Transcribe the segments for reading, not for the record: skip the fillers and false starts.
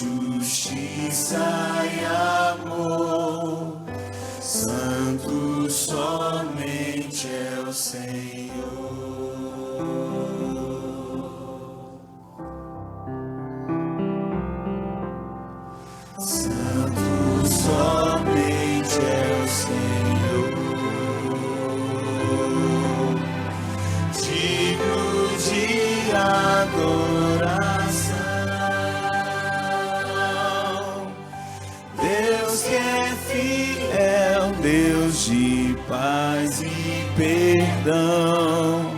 justiça e amor. Santo somente é o Senhor. Santo somente é o Senhor. Digno de adoração. Deus que é fiel, Deus de paz e perdão.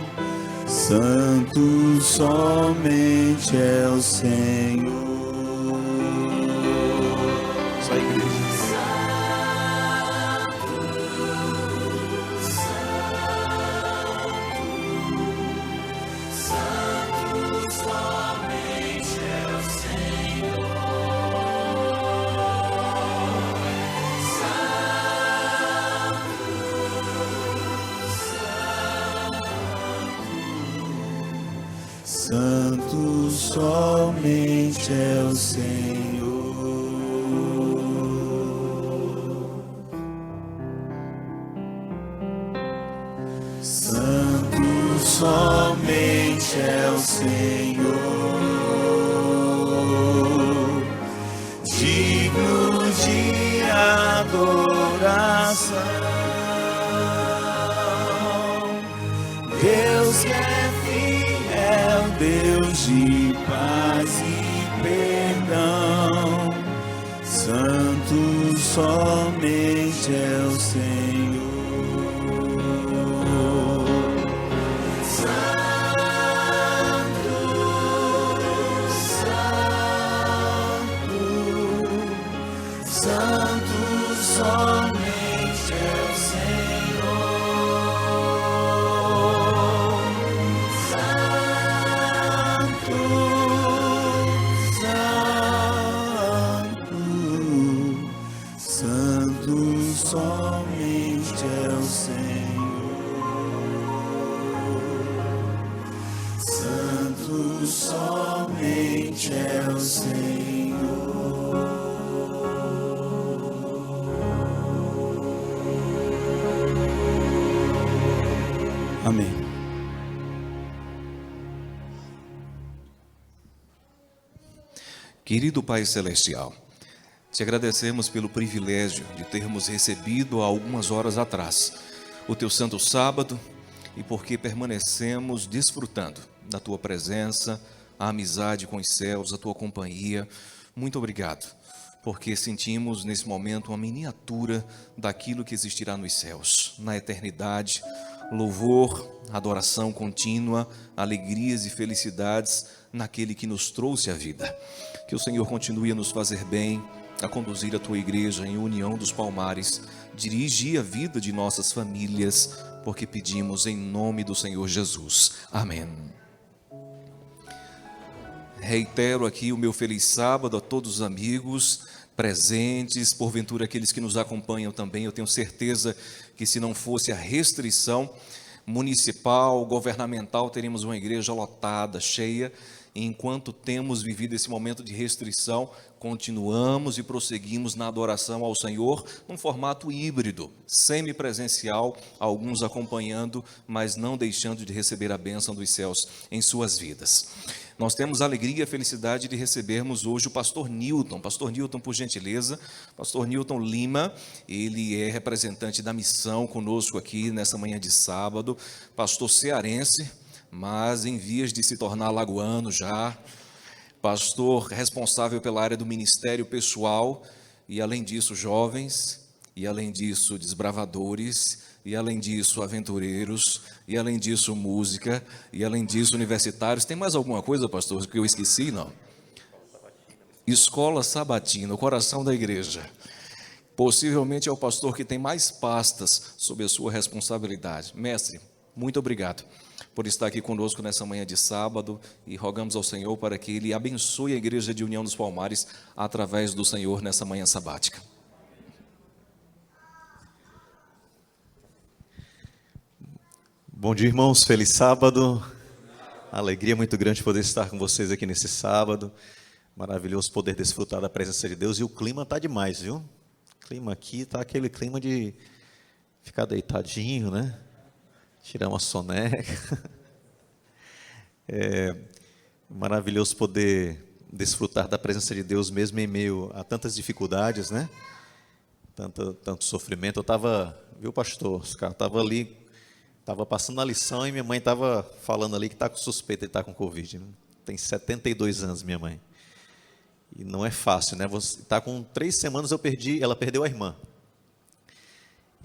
Santo somente é o Senhor. Só a igreja. Santo somente é o Senhor. Santo somente é o Senhor. Digno de adoração. Deus que é fiel, Deus de paz e perdão. Santo somente é o Senhor. Santo somente é o Senhor. Santo somente é o Senhor. Santo somente é o Senhor. Amém. Querido Pai Celestial, te agradecemos pelo privilégio de termos recebido há algumas horas atrás o teu santo sábado e porque permanecemos desfrutando da tua presença, a amizade com os céus, a tua companhia. Muito obrigado, porque sentimos nesse momento uma miniatura daquilo que existirá nos céus, na eternidade. Louvor, adoração contínua, alegrias e felicidades naquele que nos trouxe a vida. Que o Senhor continue a nos fazer bem, a conduzir a tua igreja em união dos Palmares, dirigir a vida de nossas famílias, porque pedimos em nome do Senhor Jesus. Amém. Reitero aqui o meu feliz sábado a todos os amigos presentes, porventura aqueles que nos acompanham também. Eu tenho certeza que se não fosse a restrição municipal, governamental, teríamos uma igreja lotada, cheia. E enquanto temos vivido esse momento de restrição, continuamos e prosseguimos na adoração ao Senhor, num formato híbrido, semipresencial, alguns acompanhando, mas não deixando de receber a bênção dos céus em suas vidas. Nós temos a alegria e a felicidade de recebermos hoje o pastor Newton. Pastor Newton, por gentileza, pastor Newton Lima, ele é representante da missão conosco aqui nessa manhã de sábado, pastor cearense, mas em vias de se tornar alagoano já, pastor responsável pela área do ministério pessoal, e além disso jovens, e além disso desbravadores, e além disso aventureiros, e além disso música, e além disso universitários. Tem mais alguma coisa, pastor, que eu esqueci? Não. Escola Sabatina, o coração da igreja. Possivelmente é o pastor que tem mais pastas sob a sua responsabilidade. Mestre, muito obrigado por estar aqui conosco nessa manhã de sábado, e rogamos ao Senhor para que Ele abençoe a Igreja de União dos Palmares através do Senhor nessa manhã sabática. Bom dia, irmãos, feliz sábado. Alegria muito grande poder estar com vocês aqui nesse sábado. Maravilhoso poder desfrutar da presença de Deus. E o clima está demais, viu? O clima aqui está aquele clima de ficar deitadinho, né? Tirar uma soneca. É maravilhoso poder desfrutar da presença de Deus mesmo em meio a tantas dificuldades, né? Tanto sofrimento. Eu estava, viu, pastor? Os caras estavam ali, estava passando a lição e minha mãe estava falando ali que está com suspeita de estar com Covid. Né? Tem 72 anos, minha mãe. E não é fácil, né? Você está com 3 semanas, ela perdeu a irmã.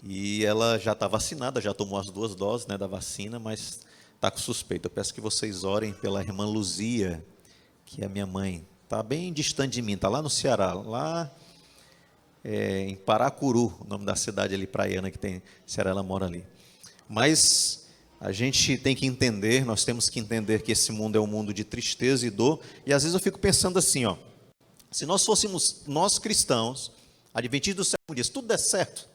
E ela já está vacinada, já tomou as 2 doses, né, da vacina, mas está com suspeita. Eu peço que vocês orem pela irmã Luzia, que é a minha mãe. Está bem distante de mim, está lá no Ceará, lá em Paracuru, o nome da cidade ali, praiana, que tem Ceará, ela mora ali. Mas a gente tem que entender, nós temos que entender que esse mundo é um mundo de tristeza e dor, e às vezes eu fico pensando assim, ó, se nós fôssemos, nós cristãos, adventistas do sétimo dia, se tudo der certo,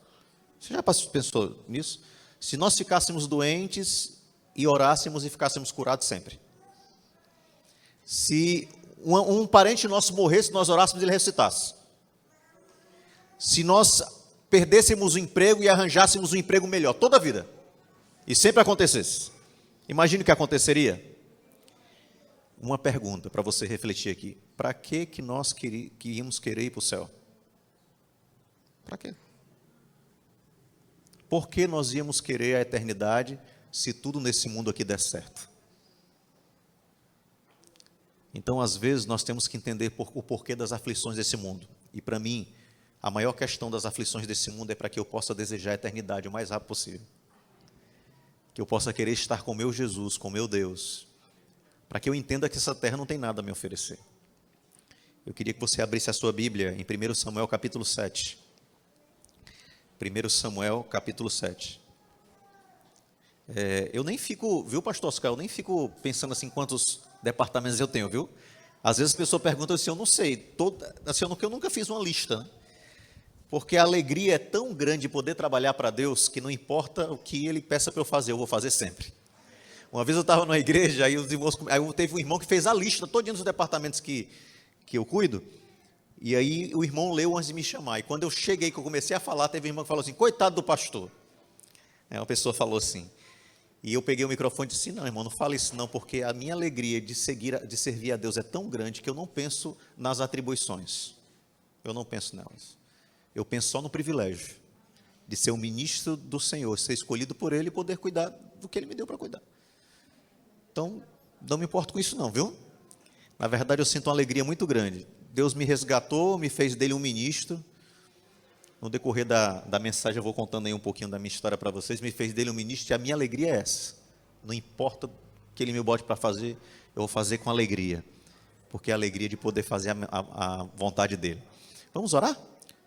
você já pensou nisso? Se nós ficássemos doentes e orássemos e ficássemos curados sempre. Se um parente nosso morresse, nós orássemos e ele ressuscitasse. Se nós perdêssemos o emprego e arranjássemos um emprego melhor, toda a vida, e sempre acontecesse, imagine o que aconteceria. Uma pergunta para você refletir aqui. Para que nós íamos querer ir para o céu? Para quê? Por que nós íamos querer a eternidade se tudo nesse mundo aqui der certo? Então, às vezes, nós temos que entender o porquê das aflições desse mundo. E para mim, a maior questão das aflições desse mundo é para que eu possa desejar a eternidade o mais rápido possível. Que eu possa querer estar com meu Jesus, com meu Deus. Para que eu entenda que essa terra não tem nada a me oferecer. Eu queria que você abrisse a sua Bíblia em 1 Samuel capítulo 7. 1 Samuel capítulo 7. Eu nem fico, viu, pastor Oscar, eu nem fico pensando assim quantos departamentos eu tenho, viu? Às vezes a pessoa pergunta assim, eu não sei, eu nunca fiz uma lista, né? Porque a alegria é tão grande de poder trabalhar para Deus, que não importa o que Ele peça para eu fazer, eu vou fazer sempre. Uma vez eu estava numa igreja, aí teve um irmão que fez a lista, todinha dos departamentos que eu cuido, e aí o irmão leu antes de me chamar, e quando eu cheguei, que eu comecei a falar, teve um irmão que falou assim, coitado do pastor. Uma pessoa falou assim, e eu peguei o microfone e disse, não, irmão, não fale isso não, porque a minha alegria de servir a Deus é tão grande que eu não penso nas atribuições, eu não penso nelas, eu penso só no privilégio de ser um ministro do Senhor, ser escolhido por Ele e poder cuidar do que Ele me deu para cuidar. Então, não me importo com isso não, viu? Na verdade, eu sinto uma alegria muito grande. Deus me resgatou, me fez dele um ministro. No decorrer da mensagem, eu vou contando aí um pouquinho da minha história para vocês. Me fez dele um ministro e a minha alegria é essa. Não importa o que ele me bote para fazer, eu vou fazer com alegria. Porque é a alegria de poder fazer a vontade dele. Vamos orar?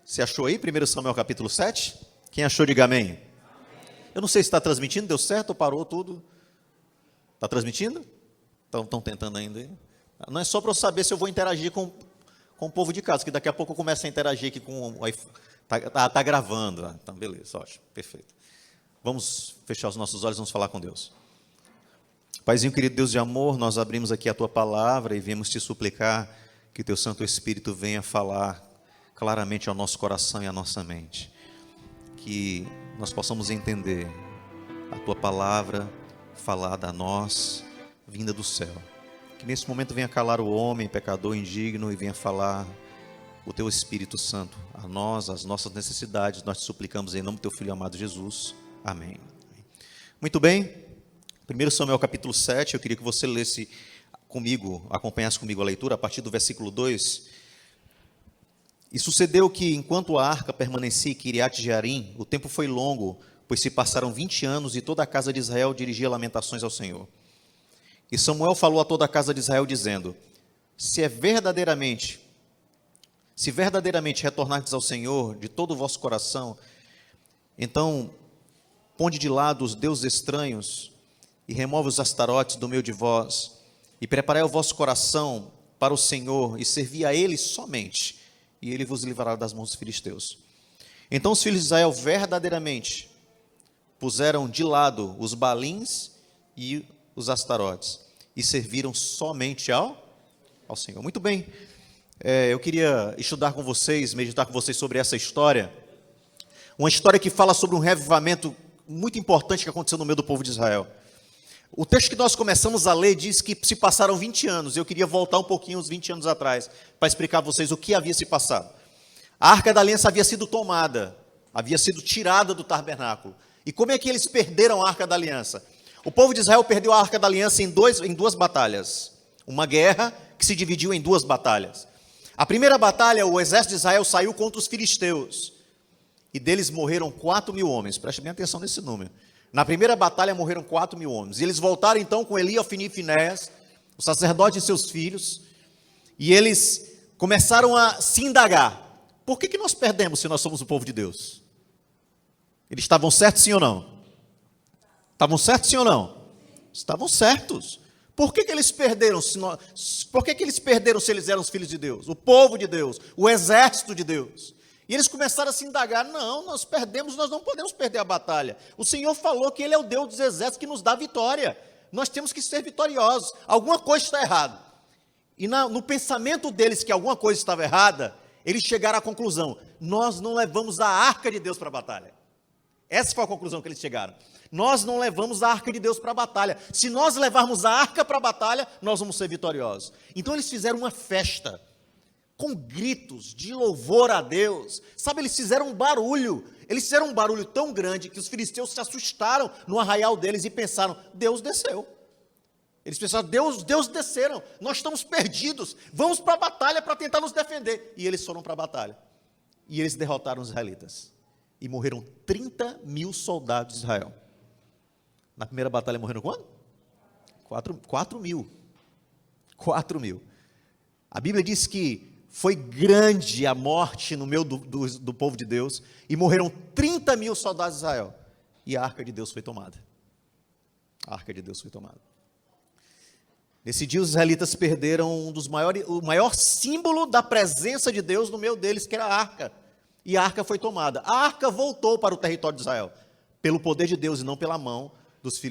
Você achou aí, 1 Samuel capítulo 7? Quem achou, diga amém. Amém. Eu não sei se está transmitindo, deu certo ou parou tudo? Está transmitindo? Estão tentando ainda aí? Não é só para eu saber se eu vou interagir com o povo de casa, que daqui a pouco eu começo a interagir aqui com o iPhone. Está gravando. Então, beleza, ótimo, perfeito. Vamos fechar os nossos olhos, vamos falar com Deus. Paizinho querido, Deus de amor, nós abrimos aqui a Tua palavra e viemos Te suplicar que o Teu Santo Espírito venha falar claramente ao nosso coração e à nossa mente. Que nós possamos entender a Tua palavra falada a nós, vinda do céu. Que nesse momento venha calar o homem, pecador, indigno, e venha falar o Teu Espírito Santo a nós, as nossas necessidades. Nós te suplicamos em nome do Teu Filho amado Jesus. Amém. Muito bem. 1 Samuel capítulo 7, eu queria que você lesse comigo, acompanhasse comigo a leitura, a partir do versículo 2. E sucedeu que, enquanto a arca permanecia em Quiriate-Jearim, o tempo foi longo, pois se passaram 20 anos, e toda a casa de Israel dirigia lamentações ao Senhor. E Samuel falou a toda a casa de Israel, dizendo, se verdadeiramente retornardes ao Senhor de todo o vosso coração, então ponde de lado os deuses estranhos, e remove os astarotes do meio de vós, e preparai o vosso coração para o Senhor, e servi a Ele somente, e Ele vos livrará das mãos dos filisteus. Então os filhos de Israel verdadeiramente puseram de lado os balins e os astarotes, e serviram somente ao Senhor. Muito bem, eu queria estudar com vocês, meditar com vocês sobre essa história. Uma história que fala sobre um revivamento muito importante que aconteceu no meio do povo de Israel. O texto que nós começamos a ler diz que se passaram 20 anos. Eu queria voltar um pouquinho uns 20 anos atrás, para explicar a vocês o que havia se passado. A Arca da Aliança havia sido tomada, havia sido tirada do tabernáculo. E como é que eles perderam a Arca da Aliança? O povo de Israel perdeu a Arca da Aliança em duas batalhas. Uma guerra que se dividiu em duas batalhas. A primeira batalha, o exército de Israel saiu contra os filisteus. E deles morreram 4.000 homens. Preste bem atenção nesse número. Na primeira batalha morreram 4.000 homens. E eles voltaram então com Eli, Ofni e Finéias, o sacerdote e seus filhos. E eles começaram a se indagar. Por que nós perdemos se nós somos o povo de Deus? Eles estavam certos, sim ou não? Estavam certos, sim ou não? Estavam certos. Por que eles perderam? Por que eles perderam se eles eram os filhos de Deus? O povo de Deus, o exército de Deus. E eles começaram a se indagar, não, nós perdemos, nós não podemos perder a batalha. O Senhor falou que Ele é o Deus dos exércitos que nos dá vitória. Nós temos que ser vitoriosos. Alguma coisa está errada. E no pensamento deles que alguma coisa estava errada, eles chegaram à conclusão, nós não levamos a arca de Deus para a batalha. Essa foi a conclusão que eles chegaram. Nós não levamos a arca de Deus para a batalha. Se nós levarmos a arca para a batalha, nós vamos ser vitoriosos. Então eles fizeram uma festa, com gritos de louvor a Deus. Sabe, eles fizeram um barulho. Eles fizeram um barulho tão grande que os filisteus se assustaram no arraial deles e pensaram, Deus desceu. Eles pensaram, Deus desceram, nós estamos perdidos, vamos para a batalha para tentar nos defender. E eles foram para a batalha. E eles derrotaram os israelitas. E morreram 30.000 soldados de Israel. Na primeira batalha morreram quanto? 4.000. 4.000. A Bíblia diz que foi grande a morte no meio do povo de Deus, e morreram 30.000 soldados de Israel, e a arca de Deus foi tomada. A arca de Deus foi tomada. Nesse dia os israelitas perderam o maior símbolo da presença de Deus no meio deles, que era a arca, e a arca foi tomada. A arca voltou para o território de Israel, pelo poder de Deus e não pela mão dos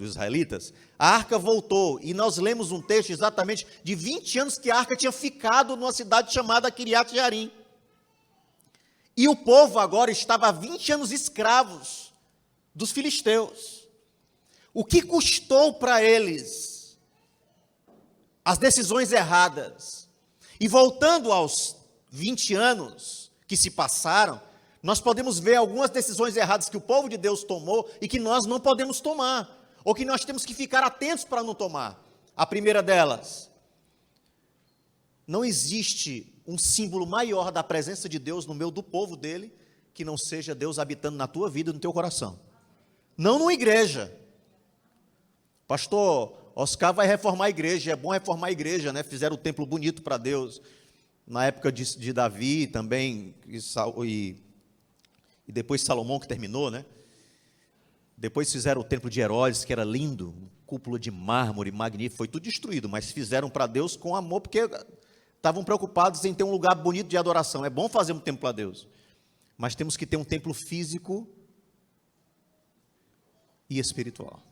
israelitas. A arca voltou, e nós lemos um texto exatamente de 20 anos que a arca tinha ficado numa cidade chamada Kiriat Jearim. E o povo agora estava há 20 anos escravos dos filisteus. O que custou para eles as decisões erradas? E voltando aos 20 anos que se passaram, nós podemos ver algumas decisões erradas que o povo de Deus tomou e que nós não podemos tomar, ou que nós temos que ficar atentos para não tomar. A primeira delas, não existe um símbolo maior da presença de Deus no meio do povo dele, que não seja Deus habitando na tua vida e no teu coração. Não numa igreja. Pastor Oscar vai reformar a igreja, é bom reformar a igreja, né? Fizeram o templo bonito para Deus, na época de Davi também, e depois Salomão que terminou, né? Depois fizeram o templo de Herodes, que era lindo, cúpula de mármore, magnífico, foi tudo destruído, mas fizeram para Deus com amor, porque estavam preocupados em ter um lugar bonito de adoração. É bom fazer um templo para Deus, mas temos que ter um templo físico e espiritual.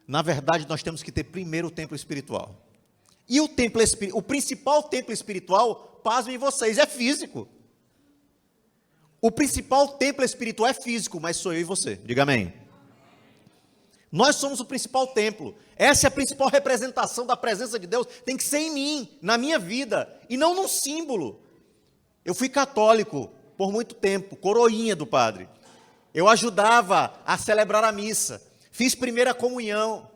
Na verdade, nós temos que ter primeiro o templo espiritual. E o principal templo espiritual, pasmem vocês, é físico. O principal templo espiritual é físico, mas sou eu e você. Diga amém. Nós somos o principal templo. Essa é a principal representação da presença de Deus. Tem que ser em mim, na minha vida, e não num símbolo. Eu fui católico por muito tempo, coroinha do padre. Eu ajudava a celebrar a missa. Fiz primeira comunhão.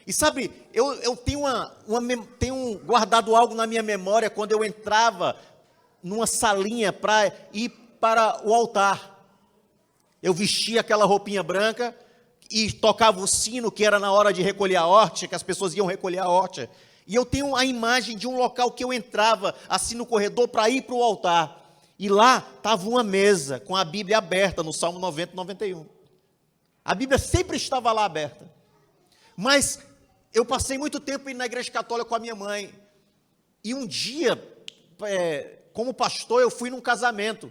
E sabe, eu tenho guardado algo na minha memória quando eu entrava numa salinha para ir para o altar. Eu vestia aquela roupinha branca e tocava o sino, que era na hora de recolher a horta, que as pessoas iam recolher a horta. E eu tenho a imagem de um local que eu entrava assim no corredor para ir para o altar. E lá estava uma mesa com a Bíblia aberta no Salmo 90 e 91. A Bíblia sempre estava lá aberta. Mas eu passei muito tempo indo na igreja católica com a minha mãe. E um dia, como pastor, eu fui num casamento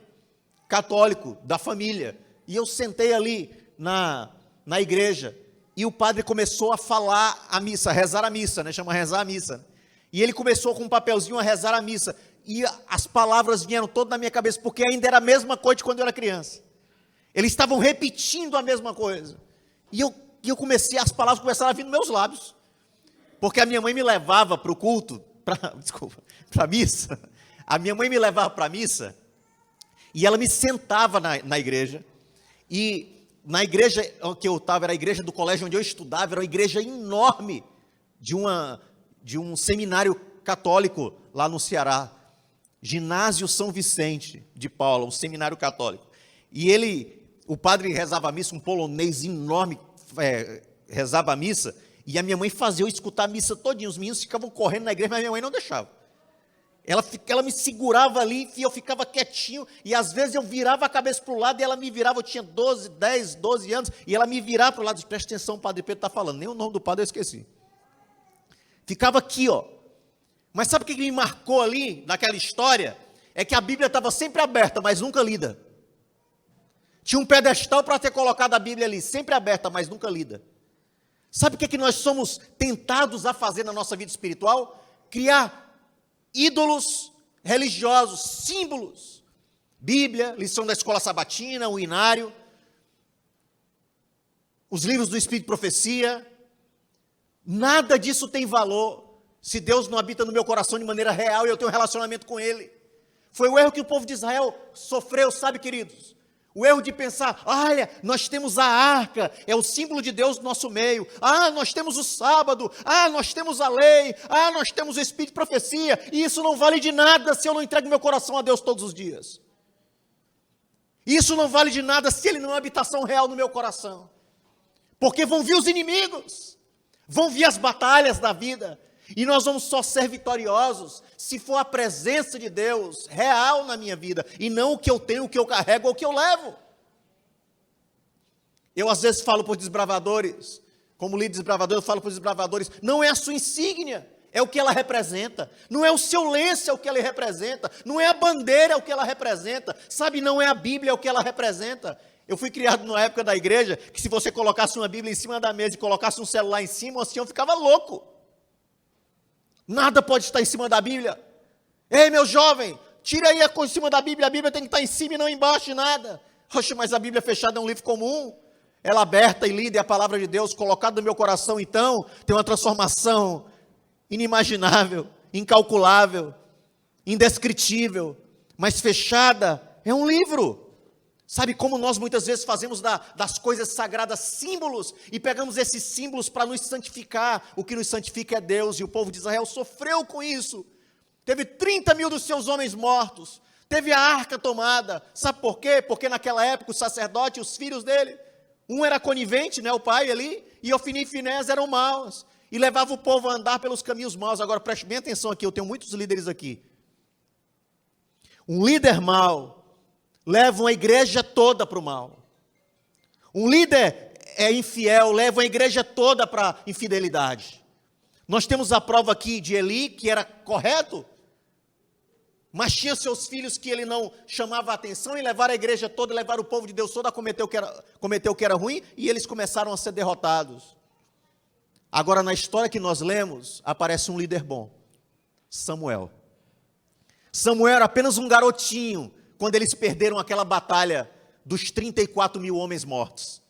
católico da família. E eu sentei ali na igreja. E o padre começou a falar a missa, rezar a missa, né? Chama rezar a missa. E ele começou com um papelzinho a rezar a missa. E as palavras vieram todas na minha cabeça, porque ainda era a mesma coisa de quando eu era criança. Eles estavam repetindo a mesma coisa. E eu comecei, as palavras começaram a vir nos meus lábios. Porque a minha mãe me levava para o culto, para a missa. A minha mãe me levava para a missa, e ela me sentava na igreja. E na igreja que eu estava, era a igreja do colégio onde eu estudava, era uma igreja enorme, de um seminário católico lá no Ceará. Ginásio São Vicente de Paula, um seminário católico. E o padre rezava a missa, um polonês enorme, rezava a missa, e a minha mãe fazia eu escutar a missa todinha. Os meninos ficavam correndo na igreja, mas a minha mãe não deixava. Ela me segurava ali e eu ficava quietinho, e às vezes eu virava a cabeça para o lado e ela me virava. Eu tinha 10, 12 anos, e ela me virava para o lado. Disse: presta atenção, o padre Pedro está falando. Nem o nome do padre eu esqueci. Ficava aqui, ó. Mas sabe o que me marcou ali, naquela história? É que a Bíblia estava sempre aberta, mas nunca lida. Tinha um pedestal para ter colocado a Bíblia ali, sempre aberta, mas nunca lida. Sabe o que nós somos tentados a fazer na nossa vida espiritual? Criar ídolos religiosos, símbolos. Bíblia, lição da escola sabatina, o inário, os livros do Espírito de Profecia. Nada disso tem valor se Deus não habita no meu coração de maneira real e eu tenho um relacionamento com Ele. Foi o erro que o povo de Israel sofreu, sabe, queridos? O erro de pensar: olha, nós temos a arca, é o símbolo de Deus no nosso meio. Nós temos o sábado. Nós temos a lei. Nós temos o Espírito de Profecia. E isso não vale de nada se eu não entrego meu coração a Deus todos os dias. Isso não vale de nada se Ele não é habitação real no meu coração. Porque vão vir os inimigos, vão vir as batalhas da vida, e nós vamos só ser vitoriosos se for a presença de Deus real na minha vida, e não o que eu tenho, o que eu carrego ou o que eu levo. Eu às vezes falo para os desbravadores, como líder desbravador, eu falo para os desbravadores: não é a sua insígnia, é o que ela representa. Não é o seu lenço, é o que ela representa. Não é a bandeira, é o que ela representa. Sabe, não é a Bíblia, é o que ela representa. Eu fui criado numa época da igreja que se você colocasse uma Bíblia em cima da mesa e colocasse um celular em cima, o ancião ficava louco. Nada pode estar em cima da Bíblia. Ei, meu jovem, tira aí a coisa em cima da Bíblia. A Bíblia tem que estar em cima e não embaixo de nada. Oxe, mas a Bíblia fechada é um livro comum. Ela aberta e lida é a palavra de Deus, colocada no meu coração, então, tem uma transformação inimaginável, incalculável, indescritível. Mas fechada é um livro. Sabe como nós muitas vezes fazemos das coisas sagradas símbolos, e pegamos esses símbolos para nos santificar? O que nos santifica é Deus, e o povo de Israel sofreu com isso. Teve 30 mil dos seus homens mortos, teve a arca tomada. Sabe por quê? Porque naquela época o sacerdote e os filhos dele, um era conivente, né, o pai ali, e Ofni e Finés eram maus, e levava o povo a andar pelos caminhos maus. Agora preste bem atenção aqui, eu tenho muitos líderes aqui. Um líder mau leva uma igreja toda para o mal. Um líder infiel leva uma igreja toda para a infidelidade. Nós temos a prova aqui de Eli, que era correto, mas tinha seus filhos que ele não chamava a atenção, e levaram a igreja toda, levaram o povo de Deus todo a cometer o que era ruim, e eles começaram a ser derrotados. Agora, na história que nós lemos, aparece um líder bom: Samuel. Samuel era apenas um garotinho quando eles perderam aquela batalha dos 34 mil homens mortos.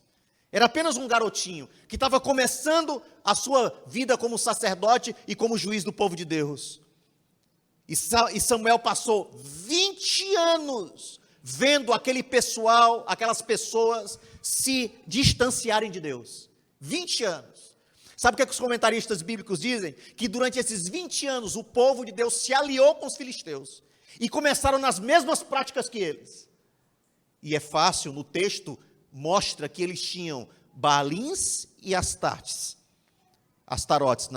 Era apenas um garotinho que estava começando a sua vida como sacerdote e como juiz do povo de Deus. E Samuel passou 20 anos vendo aquele pessoal, aquelas pessoas se distanciarem de Deus. 20 anos. Sabe o que os comentaristas bíblicos dizem? Que durante esses 20 anos o povo de Deus se aliou com os filisteus e começaram nas mesmas práticas que eles. E é fácil, no texto mostra que eles tinham Baalins e Astartes. Astarotes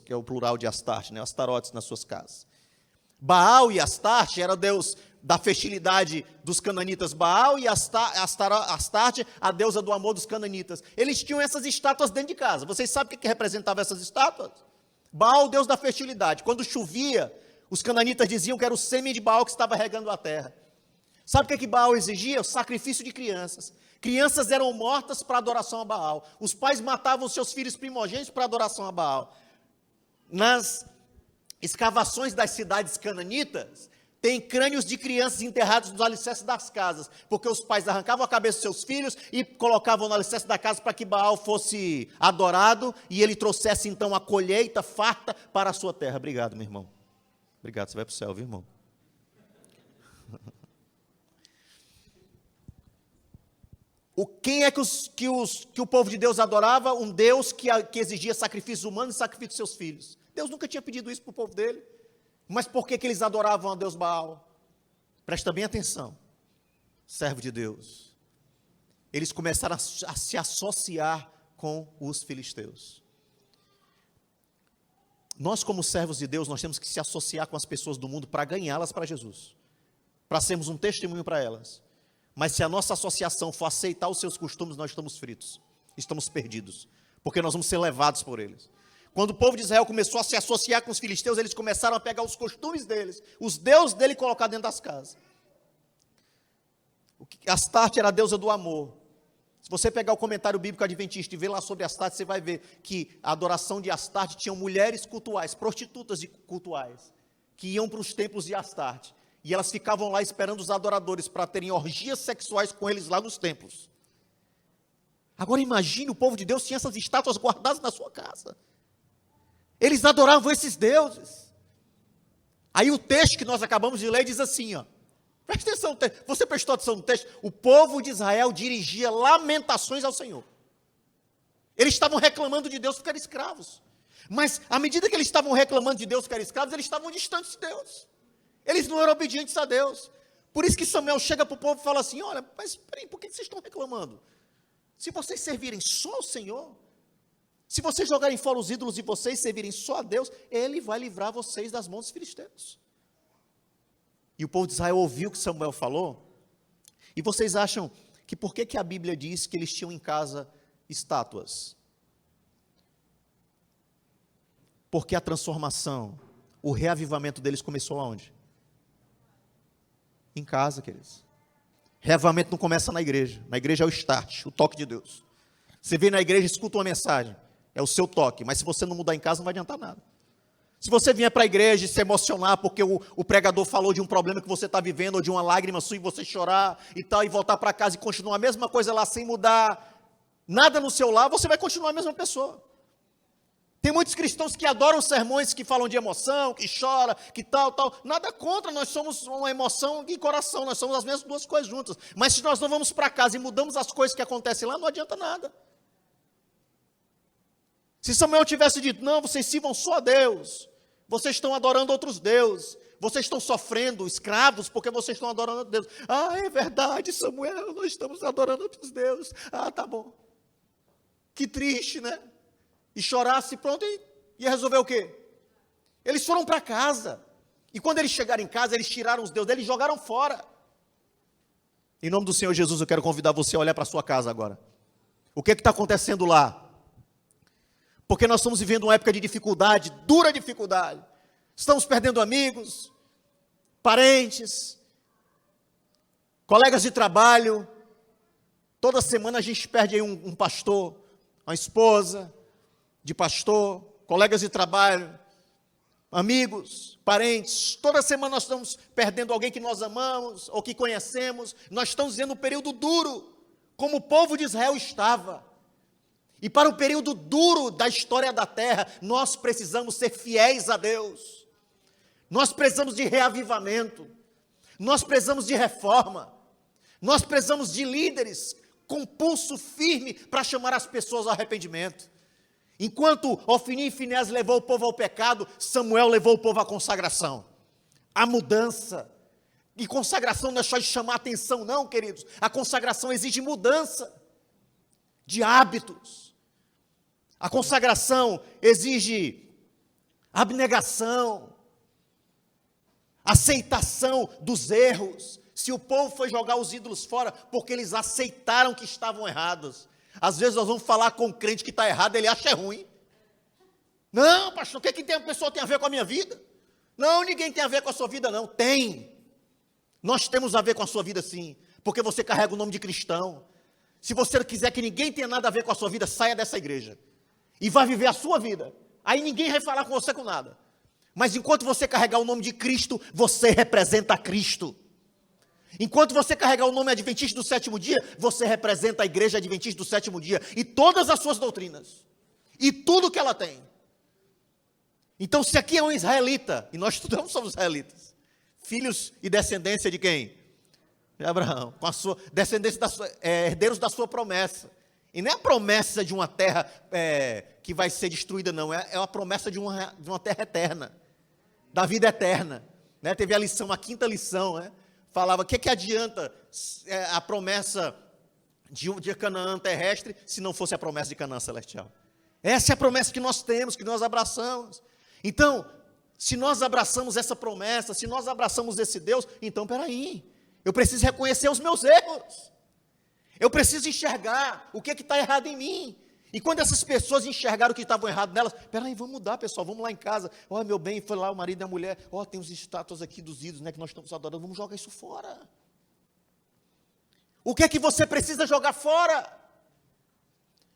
que é o plural de Astarte, né? Astarotes nas suas casas. Baal e Astarte era Deus da fertilidade dos cananitas, Baal, e Astarte, a deusa do amor dos cananitas. Eles tinham essas estátuas dentro de casa. Vocês sabem o que representavam essas estátuas? Baal, Deus da fertilidade. Quando chovia, os cananitas diziam que era o sêmen de Baal que estava regando a terra. Sabe o que Baal exigia? O sacrifício de crianças. Crianças eram mortas para adoração a Baal. Os pais matavam seus filhos primogênitos para adoração a Baal. escavações das cidades cananitas, tem crânios de crianças enterrados nos alicerces das casas, porque os pais arrancavam a cabeça dos seus filhos e colocavam no alicerce da casa para que Baal fosse adorado e ele trouxesse então a colheita farta para a sua terra. Obrigado, meu irmão. Obrigado, você vai para o céu, viu, irmão? Quem é que o povo de Deus adorava? Um Deus que exigia sacrifícios humanos e sacrifício de seus filhos. Deus nunca tinha pedido isso para o povo dele. Mas por que eles adoravam a Deus Baal? Presta bem atenção, servo de Deus. Eles começaram a se associar com os filisteus. Nós, como servos de Deus, nós temos que se associar com as pessoas do mundo para ganhá-las para Jesus, para sermos um testemunho para elas. Mas se a nossa associação for aceitar os seus costumes, nós estamos fritos, estamos perdidos, porque nós vamos ser levados por eles. Quando o povo de Israel começou a se associar com os filisteus, eles começaram a pegar os costumes deles, os deuses dele e colocar dentro das casas. Astarte era a deusa do amor. Se você pegar o comentário bíblico adventista e ver lá sobre Astarte, você vai ver que a adoração de Astarte tinha mulheres cultuais, prostitutas cultuais, que iam para os templos de Astarte. E elas ficavam lá esperando os adoradores para terem orgias sexuais com eles lá nos templos. Agora imagine, o povo de Deus tinha essas estátuas guardadas na sua casa. Eles adoravam esses deuses. Aí o texto que nós acabamos de ler diz assim, ó. Presta atenção no texto. Você prestou atenção no texto? O povo de Israel dirigia lamentações ao Senhor. Eles estavam reclamando de Deus porque eram escravos. Mas, à medida que eles estavam reclamando de Deus porque eram escravos, eles estavam distantes de Deus. Eles não eram obedientes a Deus. Por isso que Samuel chega para o povo e fala assim, olha, mas peraí, por que vocês estão reclamando? Se vocês servirem só ao Senhor, se vocês jogarem fora os ídolos de vocês, servirem só a Deus, Ele vai livrar vocês das mãos dos filisteus. E o povo de Israel ouviu o que Samuel falou. E vocês acham que por que a Bíblia diz que eles tinham em casa estátuas? Porque a transformação, o reavivamento deles começou aonde? Em casa, queridos. Reavivamento não começa na igreja é o start, o toque de Deus. Você vem na igreja e escuta uma mensagem, é o seu toque, mas se você não mudar em casa não vai adiantar nada. Se você vier para a igreja e se emocionar porque o pregador falou de um problema que você está vivendo, ou de uma lágrima sua e você chorar e tal, e voltar para casa e continuar a mesma coisa lá sem mudar nada no seu lar, você vai continuar a mesma pessoa. Tem muitos cristãos que adoram sermões que falam de emoção, que chora, que tal. Nada contra, nós somos uma emoção e coração, nós somos as mesmas duas coisas juntas. Mas se nós não vamos para casa e mudamos as coisas que acontecem lá, não adianta nada. Se Samuel tivesse dito, não, vocês sirvam só a Deus, vocês estão adorando outros deuses, vocês estão sofrendo, escravos, porque vocês estão adorando outros deuses. Ah, é verdade, Samuel, nós estamos adorando outros deuses. Ah, tá bom. Que triste, né? E chorasse, pronto, e ia resolver o quê? Eles foram para casa. E quando eles chegaram em casa, eles tiraram os deuses, eles jogaram fora. Em nome do Senhor Jesus, eu quero convidar você a olhar para a sua casa agora. O que está acontecendo lá? Porque nós estamos vivendo uma época de dificuldade, dura dificuldade. Estamos perdendo amigos, parentes, colegas de trabalho. Toda semana a gente perde aí um pastor, uma esposa de pastor, colegas de trabalho, amigos, parentes. Toda semana nós estamos perdendo alguém que nós amamos ou que conhecemos. Nós estamos vivendo um período duro, como o povo de Israel estava. E para o período duro da história da terra, nós precisamos ser fiéis a Deus. Nós precisamos de reavivamento. Nós precisamos de reforma. Nós precisamos de líderes com pulso firme para chamar as pessoas ao arrependimento. Enquanto Ofni e Finéias levou o povo ao pecado, Samuel levou o povo à consagração, à mudança. E consagração não é só de chamar atenção, não, queridos. A consagração exige mudança de hábitos. A consagração exige abnegação, aceitação dos erros. Se o povo foi jogar os ídolos fora, porque eles aceitaram que estavam errados. Às vezes nós vamos falar com um crente que está errado, ele acha ruim. Não, pastor, o que a pessoa tem a ver com a minha vida? Não, ninguém tem a ver com a sua vida, não. Tem. Nós temos a ver com a sua vida, sim, porque você carrega o nome de cristão. Se você quiser que ninguém tenha nada a ver com a sua vida, saia dessa igreja e vá viver a sua vida. Aí ninguém vai falar com você com nada. Mas enquanto você carregar o nome de Cristo, você representa Cristo. Enquanto você carregar o nome Adventista do Sétimo Dia, você representa a Igreja Adventista do Sétimo Dia e todas as suas doutrinas e tudo que ela tem. Então, se aqui é um israelita, e nós todos somos israelitas, filhos e descendência de quem? De Abraão, com a sua descendência, herdeiros da sua promessa. E não é a promessa de uma terra que vai ser destruída, não. É a promessa de uma terra eterna, da vida eterna. Né? Teve a lição, a quinta lição, né? Falava, o que adianta a promessa de Canaã terrestre, se não fosse a promessa de Canaã celestial? Essa é a promessa que nós temos, que nós abraçamos. Então, se nós abraçamos essa promessa, se nós abraçamos esse Deus, então, peraí, eu preciso reconhecer os meus erros. Eu preciso enxergar o que está errado em mim. E quando essas pessoas enxergaram o que estavam errado nelas, peraí, vamos mudar, pessoal, vamos lá em casa. Ó, meu bem, foi lá o marido e a mulher. Ó, tem uns estátuas aqui dos ídolos, né, que nós estamos adorando. Vamos jogar isso fora. O que é que você precisa jogar fora?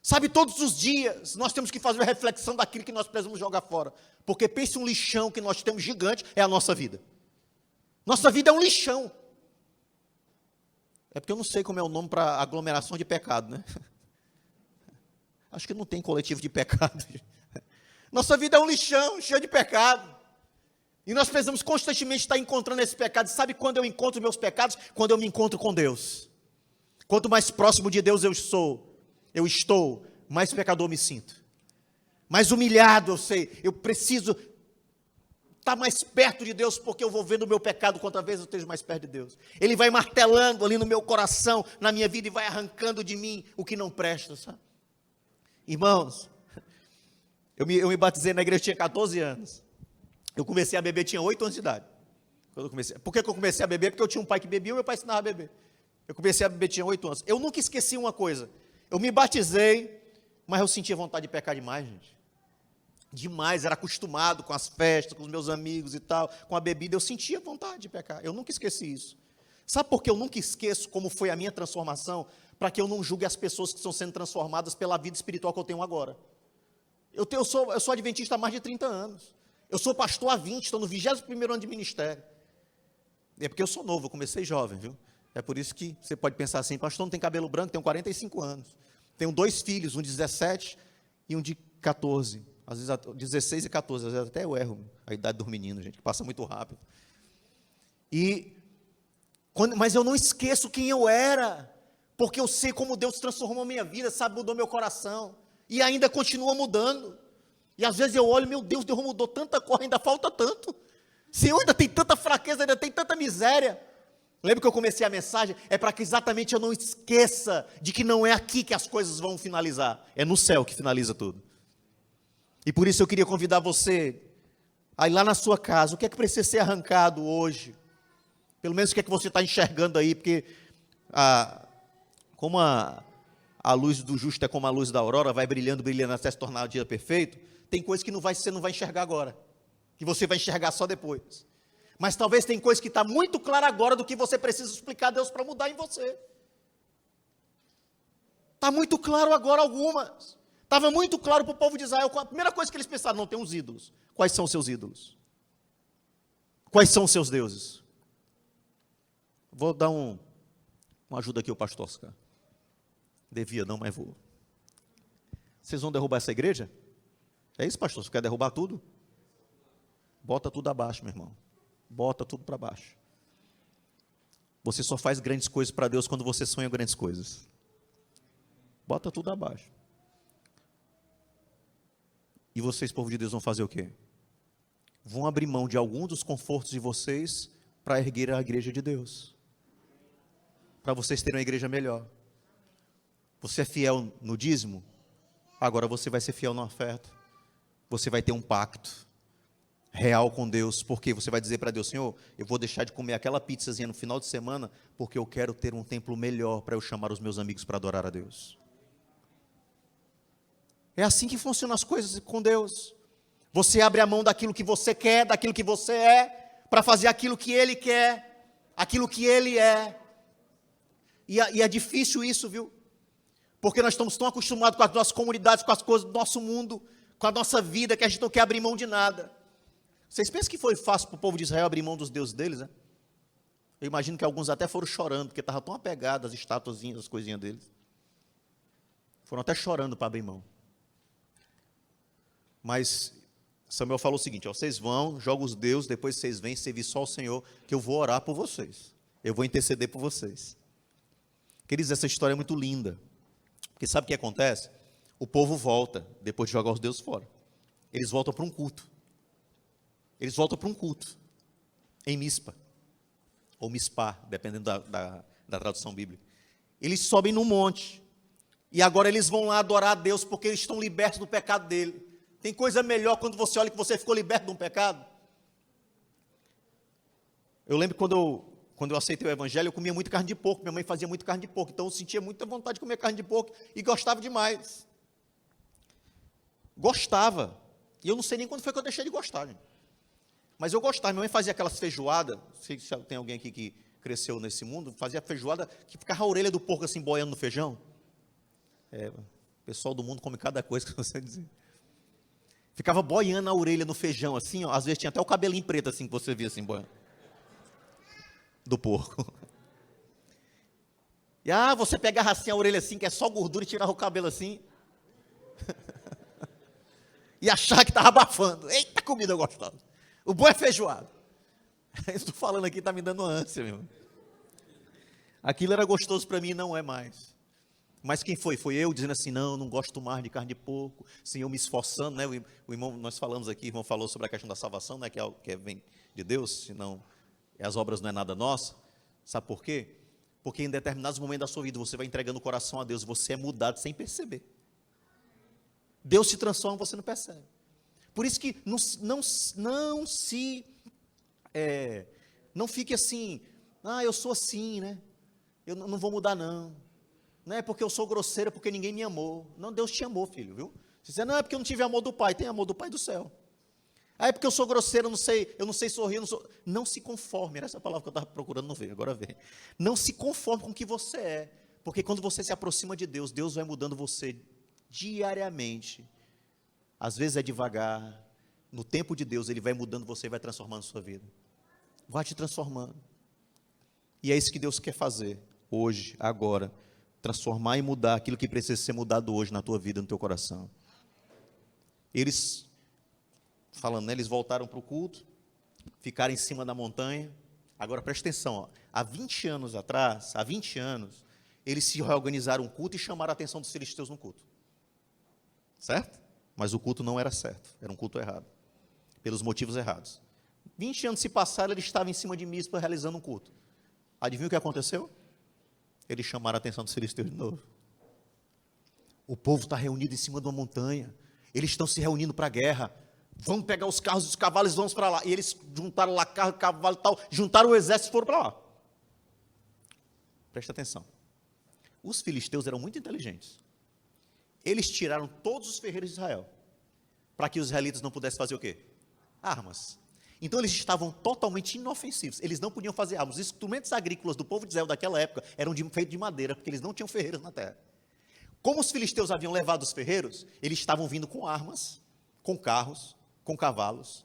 Sabe, todos os dias nós temos que fazer uma reflexão daquilo que nós precisamos jogar fora. Porque pense um lixão que nós temos gigante, é a nossa vida. Nossa vida é um lixão. É porque eu não sei como é o nome para aglomeração de pecado, né? Acho que não tem coletivo de pecado. Nossa vida é um lixão, cheio de pecado. E nós precisamos constantemente estar encontrando esse pecado. Sabe quando eu encontro meus pecados? Quando eu me encontro com Deus. Quanto mais próximo de Deus eu estou, mais pecador me sinto. Mais humilhado eu sei. Eu preciso estar mais perto de Deus, porque eu vou vendo o meu pecado quantas vezes eu esteja mais perto de Deus. Ele vai martelando ali no meu coração, na minha vida, e vai arrancando de mim o que não presta, sabe? Irmãos, eu me batizei na igreja, tinha 14 anos. Eu comecei a beber, tinha 8 anos de idade. Por que eu comecei a beber? Porque eu tinha um pai que bebia e meu pai ensinava a beber. Eu comecei a beber, tinha 8 anos. Eu nunca esqueci uma coisa. Eu me batizei, mas eu sentia vontade de pecar demais, gente. Demais, era acostumado com as festas, com os meus amigos e tal, com a bebida, eu sentia vontade de pecar. Eu nunca esqueci isso. Sabe por que eu nunca esqueço como foi a minha transformação? Para que eu não julgue as pessoas que estão sendo transformadas pela vida espiritual que eu tenho agora. Eu sou adventista há mais de 30 anos. Eu sou pastor há 20, estou no 21º ano de ministério. É porque eu sou novo, eu comecei jovem, viu? É por isso que você pode pensar assim, pastor não tem cabelo branco, tenho 45 anos. Tenho 2 filhos, um de 17 e um de 14. Às vezes 16 e 14, às vezes até eu erro a idade do menino, gente, que passa muito rápido. Mas eu não esqueço quem eu era, porque eu sei como Deus transformou a minha vida, sabe, mudou meu coração, e ainda continua mudando. E às vezes eu olho, meu Deus mudou tanta coisa, ainda falta tanto. Senhor, ainda tem tanta fraqueza, ainda tem tanta miséria. Lembra que eu comecei a mensagem? É para que exatamente eu não esqueça de que não é aqui que as coisas vão finalizar, é no céu que finaliza tudo. E por isso eu queria convidar você a ir lá na sua casa. O que é que precisa ser arrancado hoje? Pelo menos o que é que você está enxergando aí, porque como a luz do justo é como a luz da aurora, vai brilhando, brilhando até se tornar o dia perfeito, tem coisas que você não vai enxergar agora, que você vai enxergar só depois. Mas talvez tem coisa que está muito clara agora do que você precisa explicar a Deus para mudar em você. Está muito claro agora algumas. Estava muito claro para o povo de Israel. A primeira coisa que eles pensaram, não, tem uns ídolos. Quais são os seus ídolos? Quais são os seus deuses? Vou dar uma ajuda aqui ao pastor Oscar. Devia não, mas vou. Vocês vão derrubar essa igreja? É isso, pastor? Você quer derrubar tudo? Bota tudo abaixo, meu irmão. Bota tudo para baixo. Você só faz grandes coisas para Deus quando você sonha grandes coisas. Bota tudo abaixo. E vocês, povo de Deus, vão fazer o quê? Vão abrir mão de algum dos confortos de vocês para erguer a igreja de Deus. Para vocês terem uma igreja melhor. Você é fiel no dízimo? Agora você vai ser fiel na oferta. Você vai ter um pacto real com Deus, porque você vai dizer para Deus, Senhor, eu vou deixar de comer aquela pizzazinha no final de semana, porque eu quero ter um templo melhor para eu chamar os meus amigos para adorar a Deus. É assim que funcionam as coisas com Deus. Você abre a mão daquilo que você quer, daquilo que você é, para fazer aquilo que Ele quer, aquilo que Ele é. E é difícil isso, viu? Porque nós estamos tão acostumados com as nossas comunidades, com as coisas do nosso mundo, com a nossa vida, que a gente não quer abrir mão de nada. Vocês pensam que foi fácil para o povo de Israel abrir mão dos deuses deles, né? Eu imagino que alguns até foram chorando, porque estavam tão apegados às estatuazinhas, às coisinhas deles. Foram até chorando para abrir mão. Mas Samuel falou o seguinte, ó, vocês vão, jogam os deuses, depois vocês vêm servir só o Senhor, que eu vou orar por vocês. Eu vou interceder por vocês. Queridos, essa história é muito linda. Porque sabe o que acontece? O povo volta, depois de jogar os deuses fora. Eles voltam para um culto. Eles voltam para um culto. Em Mispa. Ou Mispá, dependendo da tradução bíblica. Eles sobem num monte. E agora eles vão lá adorar a Deus, porque eles estão libertos do pecado dele. Tem coisa melhor quando você olha que você ficou liberto de um pecado? Eu lembro quando eu aceitei o evangelho, eu comia muito carne de porco. Minha mãe fazia muito carne de porco. Então eu sentia muita vontade de comer carne de porco e gostava demais. Gostava. E eu não sei nem quando foi que eu deixei de gostar, gente. Mas eu gostava. Minha mãe fazia aquelas feijoadas. Se tem alguém aqui que cresceu nesse mundo, fazia feijoada que ficava a orelha do porco assim boiando no feijão. O pessoal do mundo come cada coisa que você dizer. Ficava boiando a orelha no feijão, assim, ó, às vezes tinha até o cabelinho preto, assim, que você via, assim, boiando. Do porco. E, você pegava assim a orelha, assim, que é só gordura, e tirava o cabelo, assim. E achava que estava abafando. Eita, comida gostosa. O bom é feijoada. Estou falando aqui, está me dando ânsia, meu. Aquilo era gostoso para mim, não é mais. Mas quem foi? Foi eu dizendo assim, não gosto mais de carne de porco, sim, eu me esforçando, né? O irmão, nós falamos aqui, o irmão falou sobre a questão da salvação, né? Que é algo que vem de Deus, senão as obras não é nada nossa. Sabe por quê? Porque em determinados momentos da sua vida, você vai entregando o coração a Deus, você é mudado sem perceber. Deus se transforma, você não percebe. Por isso que não fique assim, eu sou assim, né? Eu não vou mudar, não. Não é porque eu sou grosseira, porque ninguém me amou. Não, Deus te amou, filho, viu? Você diz, não, é porque eu não tive amor do Pai. Tem amor do Pai do céu. É porque eu sou grosseiro, eu não sei sorrir. Não se conforme, era essa palavra que eu estava procurando, não veio, agora veio. Não se conforme com o que você é. Porque quando você se aproxima de Deus, Deus vai mudando você diariamente. Às vezes é devagar. No tempo de Deus, Ele vai mudando você e vai transformando a sua vida. Vai te transformando. E é isso que Deus quer fazer, hoje, agora. Transformar e mudar aquilo que precisa ser mudado hoje na tua vida, no teu coração. Eles, falando, né, eles voltaram para o culto, ficaram em cima da montanha. Agora presta atenção, ó, há 20 anos atrás, eles se reorganizaram um culto e chamaram a atenção dos filisteus no culto. Certo? Mas o culto não era certo, era um culto errado, pelos motivos errados. 20 anos se passaram, eles estavam em cima de Mispa realizando um culto. Adivinha o que aconteceu? Eles chamaram a atenção dos filisteus de novo. O povo está reunido em cima de uma montanha. Eles estão se reunindo para a guerra. Vamos pegar os carros e os cavalos e vamos para lá. E eles juntaram lá carro, cavalo e tal. Juntaram o exército e foram para lá. Presta atenção. Os filisteus eram muito inteligentes. Eles tiraram todos os ferreiros de Israel. Para que os israelitas não pudessem fazer o quê? Armas. Então eles estavam totalmente inofensivos, eles não podiam fazer armas. Os instrumentos agrícolas do povo de Israel daquela época eram feitos de madeira, porque eles não tinham ferreiros na terra. Como os filisteus haviam levado os ferreiros, eles estavam vindo com armas, com carros, com cavalos,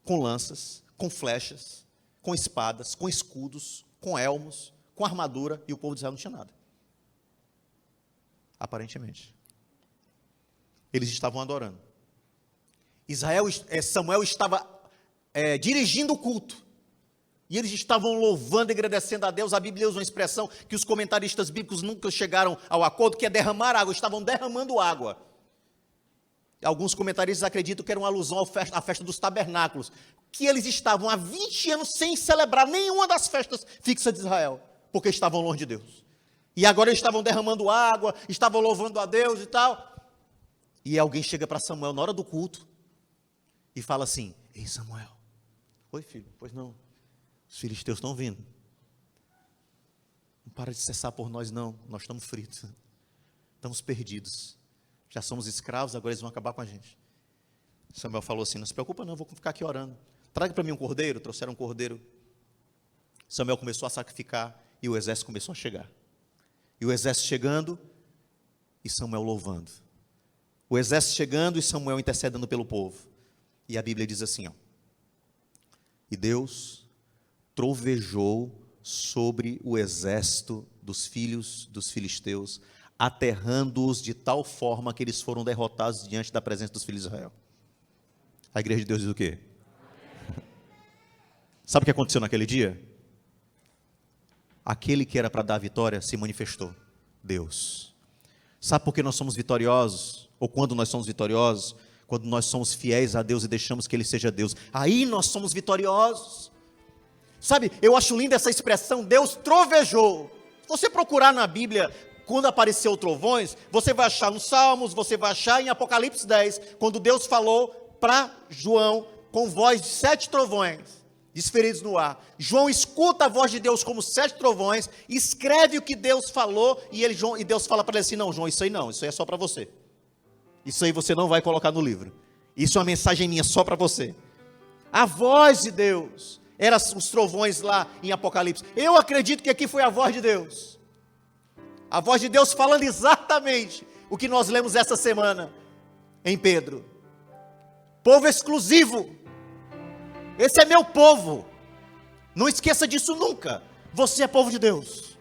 com lanças, com flechas, com espadas, com escudos, com elmos, com armadura, e o povo de Israel não tinha nada. Aparentemente. Eles estavam adorando. Samuel estava dirigindo o culto, e eles estavam louvando e agradecendo a Deus. A Bíblia usa uma expressão que os comentaristas bíblicos nunca chegaram ao acordo, que é derramar água. Estavam derramando água. Alguns comentaristas acreditam que era uma alusão à festa dos tabernáculos, que eles estavam há 20 anos sem celebrar nenhuma das festas fixas de Israel, porque estavam longe de Deus. E agora eles estavam derramando água, estavam louvando a Deus e tal. E alguém chega para Samuel na hora do culto e fala assim: ei, Samuel. Oi, filho. Pois não. Os filisteus estão vindo. Não para de cessar por nós, não. Nós estamos fritos. Estamos perdidos. Já somos escravos, agora eles vão acabar com a gente. Samuel falou assim: não se preocupa não, eu vou ficar aqui orando. Traga para mim um cordeiro. Trouxeram um cordeiro. Samuel começou a sacrificar e o exército começou a chegar. E o exército chegando e Samuel louvando. O exército chegando e Samuel intercedendo pelo povo. E a Bíblia diz assim, ó: E Deus trovejou sobre o exército dos filhos dos filisteus, aterrando-os de tal forma que eles foram derrotados diante da presença dos filhos de Israel. A igreja de Deus diz o quê? Sabe o que aconteceu naquele dia? Aquele que era para dar a vitória se manifestou, Deus. Sabe por que nós somos vitoriosos? Ou quando nós somos vitoriosos? Quando nós somos fiéis a Deus e deixamos que Ele seja Deus. Aí nós somos vitoriosos. Sabe, eu acho linda essa expressão, Deus trovejou. Se você procurar na Bíblia, quando apareceu trovões, você vai achar nos Salmos, você vai achar em Apocalipse 10, quando Deus falou para João, com voz de 7 trovões, desferidos no ar. João escuta a voz de Deus como 7 trovões, escreve o que Deus falou, e Deus fala para ele assim, não, João, isso aí não, isso aí é só para você. Isso aí você não vai colocar no livro. Isso é uma mensagem minha só para você. A voz de Deus, eram os trovões lá em Apocalipse. Eu acredito que aqui foi a voz de Deus. A voz de Deus falando exatamente o que nós lemos essa semana em Pedro. Povo exclusivo. Esse é meu povo. Não esqueça disso nunca. Você é povo de Deus.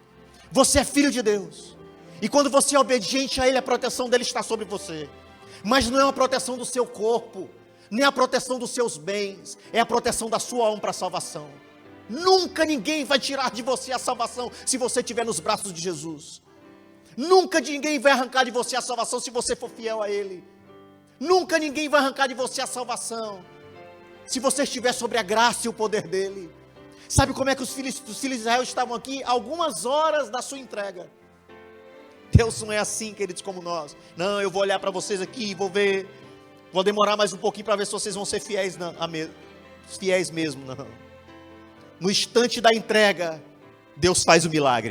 Você é filho de Deus. E quando você é obediente a Ele, a proteção dEle está sobre você. Mas não é uma proteção do seu corpo, nem a proteção dos seus bens, é a proteção da sua alma para a salvação. Nunca ninguém vai tirar de você a salvação se você estiver nos braços de Jesus. Nunca ninguém vai arrancar de você a salvação se você for fiel a Ele. Nunca ninguém vai arrancar de você a salvação se você estiver sobre a graça e o poder dEle. Sabe como é que os filhos de Israel estavam aqui? Algumas horas da sua entrega. Deus não é assim, queridos, como nós. Não, eu vou olhar para vocês aqui, vou ver, vou demorar mais um pouquinho para ver se vocês vão ser fiéis, não, fiéis mesmo, não. No instante da entrega, Deus faz o milagre.